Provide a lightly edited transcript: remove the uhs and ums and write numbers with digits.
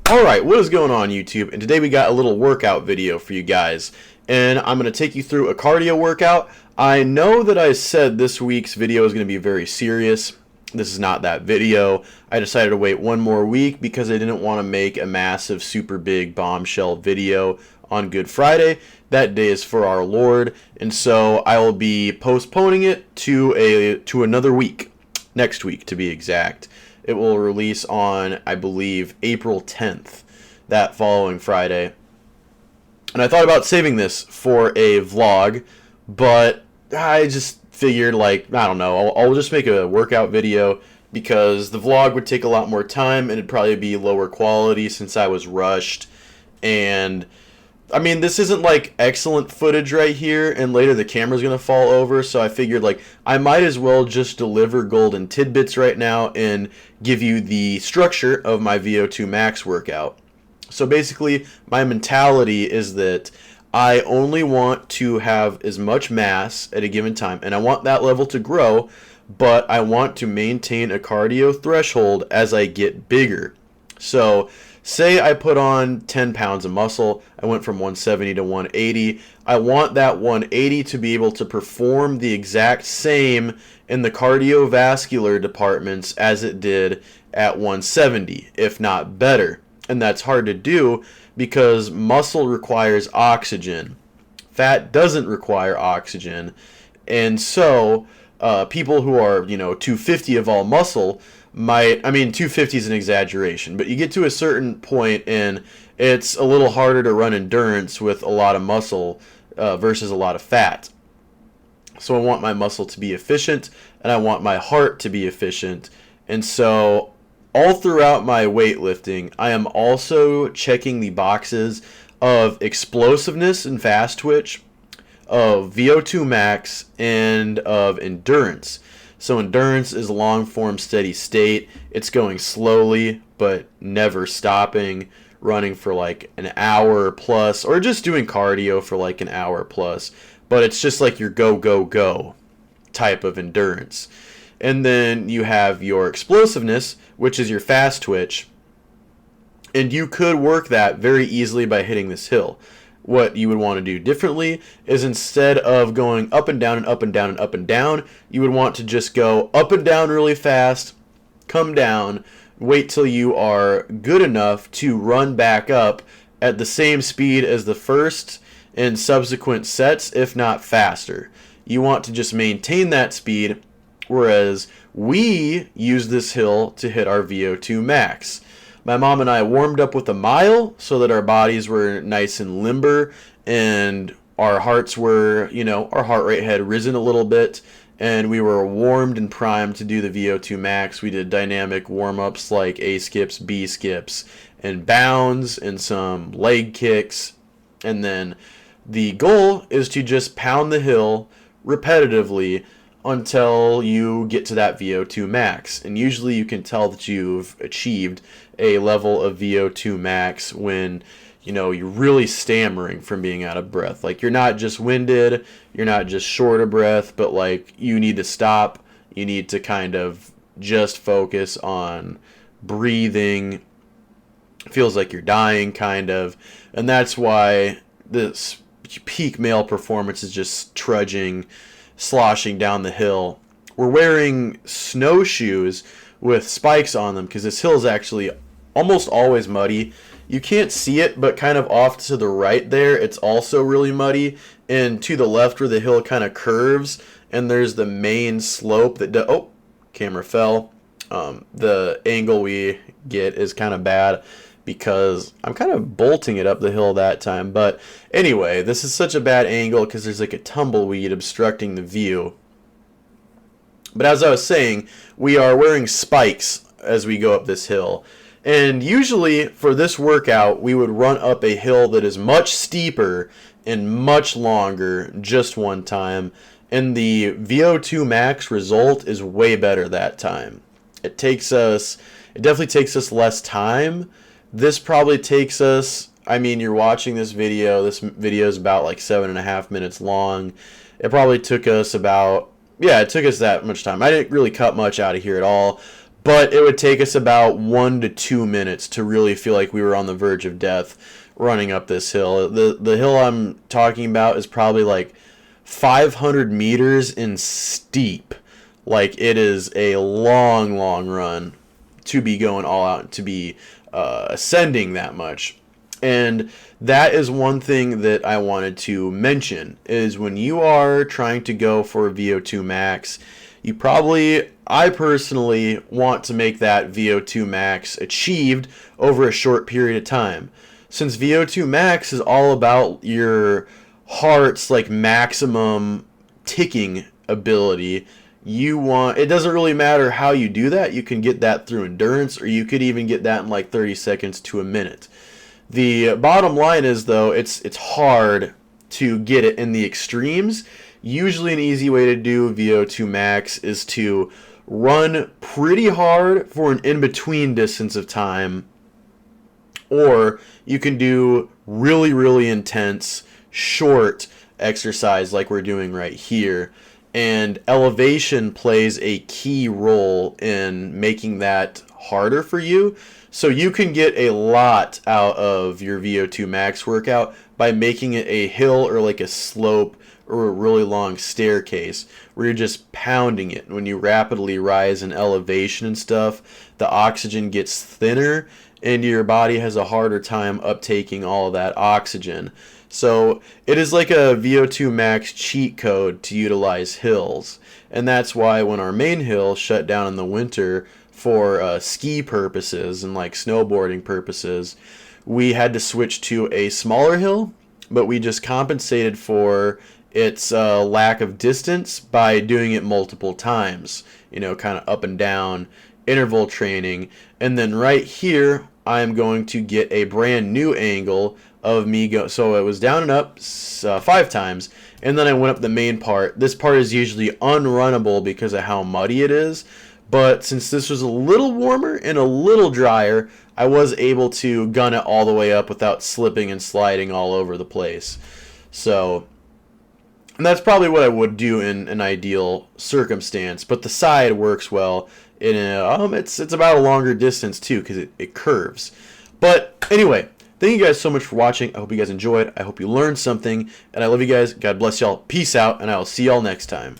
Alright, what is going on YouTube? And today we got a little workout video for you guys. And I'm going to take you through a cardio workout. I know that I said this week's video is going to be very serious. This is not that video. I decided to wait one more week because I didn't want to make a massive, super big bombshell video on Good Friday. That day is for our Lord. And so I will be postponing it to another week. Next week, to be exact. It will release on, I believe, April 10th, that following Friday. And I thought about saving this for a vlog, but I just figured, like, I don't know, I'll just make a workout video because the vlog would take a lot more time and it'd probably be lower quality since I was rushed. And I mean, this isn't like excellent footage right here, and later the camera's gonna fall over, so I figured like I might as well just deliver golden tidbits right now and give you the structure of my VO2 max workout. So basically, my mentality is that I only want to have as much mass at a given time, and I want that level to grow, but I want to maintain a cardio threshold as I get bigger. So say I put on 10 pounds of muscle, I went from 170 to 180. I want that 180 to be able to perform the exact same in the cardiovascular departments as it did at 170, if not better. And that's hard to do because muscle requires oxygen. Fat doesn't require oxygen. And so people who are, 250 of all muscle might, 250 is an exaggeration, but you get to a certain point and it's a little harder to run endurance with a lot of muscle versus a lot of fat. So I want my muscle to be efficient and I want my heart to be efficient. And so all throughout my weightlifting, I am also checking the boxes of explosiveness and fast twitch, of VO2 max, and of endurance. So endurance is long form steady state. It's going slowly but never stopping, running for like an hour plus, or just doing cardio for like an hour plus. But it's just like your go, go, go type of endurance. And then you have your explosiveness, which is your fast twitch. And you could work that very easily by hitting this hill. What you would want to do differently is instead of going up and down and up and down and up and down, you would want to just go up and down really fast, come down, wait till you are good enough to run back up at the same speed as the first and subsequent sets, if not faster. You want to just maintain that speed, whereas we use this hill to hit our VO2 max. My mom and I warmed up with a mile so that our bodies were nice and limber and our hearts were, our heart rate had risen a little bit and we were warmed and primed to do the VO2 max. We did dynamic warm-ups like A skips, B skips, and bounds and some leg kicks. And then the goal is to just pound the hill repetitively until you get to that VO2 max. And usually you can tell that you've achieved a level of VO2 max when, you're really stammering from being out of breath. Like you're not just winded, you're not just short of breath, but like you need to stop. You need to kind of just focus on breathing. It feels like you're dying kind of. And that's why this peak male performance is just trudging, sloshing down the hill. We're wearing snowshoes with spikes on them because this hill is actually almost always muddy. You can't see it, but kind of off to the right there, it's also really muddy. And to the left where the hill kind of curves, and there's the main slope that camera fell. The angle we get is kind of bad because I'm kind of bolting it up the hill that time. But anyway, this is such a bad angle because there's like a tumbleweed obstructing the view. But as I was saying, we are wearing spikes as we go up this hill. And usually for this workout, we would run up a hill that is much steeper and much longer just one time. And the VO2 max result is way better that time. It definitely takes us less time. This probably takes us, you're watching this video is about like 7.5 minutes long. It probably took us it took us that much time. I didn't really cut much out of here at all, but it would take us about 1 to 2 minutes to really feel like we were on the verge of death running up this hill. The hill I'm talking about is probably like 500 meters and steep. Like, it is a long, long run to be going all out, to be ascending that much. And that is one thing that I wanted to mention, is when you are trying to go for VO2 max, you probably, I personally want to make that VO2 max achieved over a short period of time. Since VO2 max is all about your heart's like maximum ticking ability, it doesn't really matter how you do that. You can get that through endurance, or you could even get that in like 30 seconds to a minute. The bottom line is, though, it's hard to get it in the extremes. Usually an easy way to do VO2 max is to run pretty hard for an in-between distance of time, or you can do really, really intense, short exercise like we're doing right here. And elevation plays a key role in making that harder for you. So you can get a lot out of your VO2 max workout by making it a hill or like a slope or a really long staircase where you're just pounding it. When you rapidly rise in elevation and stuff, the oxygen gets thinner and your body has a harder time uptaking all of that oxygen. So it is like a VO2 max cheat code to utilize hills. And that's why when our main hill shut down in the winter for ski purposes and like snowboarding purposes, we had to switch to a smaller hill, but we just compensated for its lack of distance by doing it multiple times, you know, kind of up and down, interval training. And then right here, I'm going to get a brand new angle of me go. So it was down and up 5 times, and then I went up the main part. This part is usually unrunnable because of how muddy it is, but since this was a little warmer and a little drier, I was able to gun it all the way up without slipping and sliding all over the place. So, and that's probably what I would do in an ideal circumstance, but the side works well. It's about a longer distance too because it curves. But anyway, thank you guys so much for watching. I hope you guys enjoyed. I hope you learned something, and I love you guys. God bless y'all. Peace out, and I will see y'all next time.